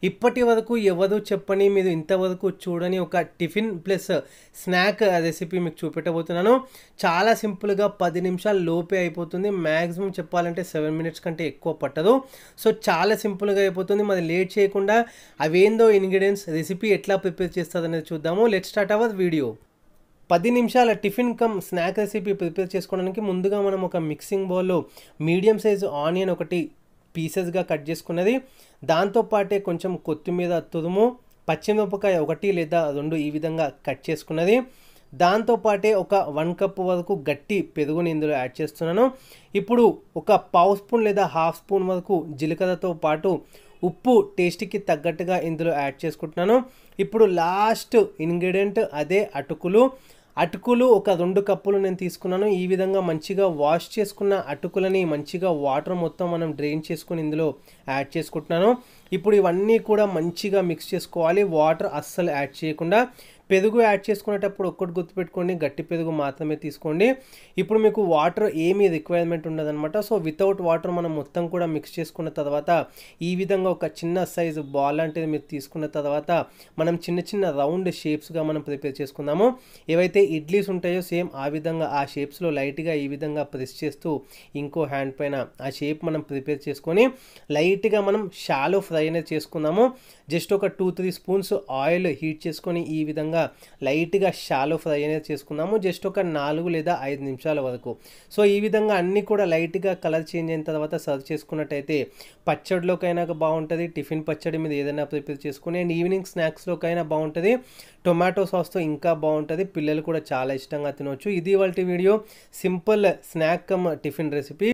ఇప్పటి వరకు ఎవరు చెప్పని మీరు ఇంతవరకు చూడని ఒక టిఫిన్ ప్లస్ స్నాక్ రెసిపీ మీకు చూపెట్టబోతున్నాను. చాలా సింపుల్గా 10 నిమిషాల లోపే అయిపోతుంది. మ్యాక్సిమం చెప్పాలంటే 7 మినిట్స్ కంటే ఎక్కువ పట్టదు. సో చాలా సింపుల్గా అయిపోతుంది. మరి లేట్ చేయకుండా అవేందో ఇంగ్రీడియంట్స్ రెసిపీ ఎట్లా ప్రిపేర్ చేస్తుంది అనేది చూద్దాము. Let's start our video. 10 నిమిషాల tiffin come snack recipe prepare చేసుకోవడానికి ముందుగా మనం ఒక మిక్సింగ్ బౌల్లో మీడియం సైజు ఆనియన్ ఒకటి పీసెస్గా కట్ చేసుకున్నది, దాంతోపాటే కొంచెం కొత్తిమీర తురుము, పచ్చిమిరపకాయ 1 లేదా 2 ఈ విధంగా కట్ చేసుకున్నది, దాంతోపాటే ఒక 1 కప్పు వరకు గట్టి పెరుగుని ఇందులో యాడ్ చేస్తున్నాను. ఇప్పుడు ఒక పావు స్పూన్ లేదా హాఫ్ స్పూన్ వరకు జీలకర్రతో పాటు ఉప్పు టేస్ట్కి తగ్గట్టుగా ఇందులో యాడ్ చేసుకుంటున్నాను. ఇప్పుడు లాస్ట్ ఇంగ్రీడియంట్ అదే అటుకులు ఒక 2 కప్పులు నేను తీసుకున్నాను. ఈ విధంగా మంచిగా వాష్ చేసుకున్న అటుకులని మంచిగా వాటర్ మొత్తం మనం డ్రైన్ చేసుకుని ఇందులో యాడ్ చేసుకుంటున్నాను. ఇప్పుడు ఇవన్నీ కూడా మంచిగా మిక్స్ చేసుకోవాలి, వాటర్ అస్సలు యాడ్ చేయకుండా. పెరుగు యాడ్ చేసుకునేటప్పుడు ఒక్కటి గుర్తుపెట్టుకోండి, గట్టి పెరుగు మాత్రమే తీసుకోండి. ఇప్పుడు మీకు వాటర్ ఏమీ రిక్వైర్మెంట్ ఉండదన్నమాట. సో వితౌట్ వాటర్ మనం మొత్తం కూడా మిక్స్ చేసుకున్న తర్వాత ఈ విధంగా ఒక చిన్న సైజు బాల్ లాంటిది మీరు తీసుకున్న తర్వాత మనం చిన్న చిన్న రౌండ్ షేప్స్గా మనం ప్రిపేర్ చేసుకుందాము. ఏవైతే ఇడ్లీస్ ఉంటాయో సేమ్ ఆ విధంగా ఆ షేప్స్లో లైట్గా ఈ విధంగా ప్రెస్ చేస్తూ ఇంకో హ్యాండ్ పైన ఆ షేప్ మనం ప్రిపేర్ చేసుకొని లైట్గా మనం షాలో ఫ్రై అనేది చేసుకుందాము. జస్ట్ ఒక 2-3 స్పూన్స్ ఆయిల్ హీట్ చేసుకొని ఈ విధంగా లైట్గా షాలో ఫ్రై అనేది చేసుకుందాము. జస్ట్ ఒక 4 లేదా 5 నిమిషాల వరకు. సో ఈ విధంగా అన్నీ కూడా లైట్గా కలర్ చేంజ్ అయిన తర్వాత సర్వ్ చేసుకున్నట్టయితే పచ్చడిలోకైనా బాగుంటుంది, టిఫిన్ పచ్చడి మీద ఏదైనా ప్రిపేర్ చేసుకుని, అండ్ ఈవినింగ్ స్నాక్స్లోకైనా బాగుంటుంది, టొమాటో సాస్తో ఇంకా బాగుంటుంది, పిల్లలు కూడా చాలా ఇష్టంగా తినవచ్చు. ఇది ఇవాల్టి video, simple snack come tiffin recipe.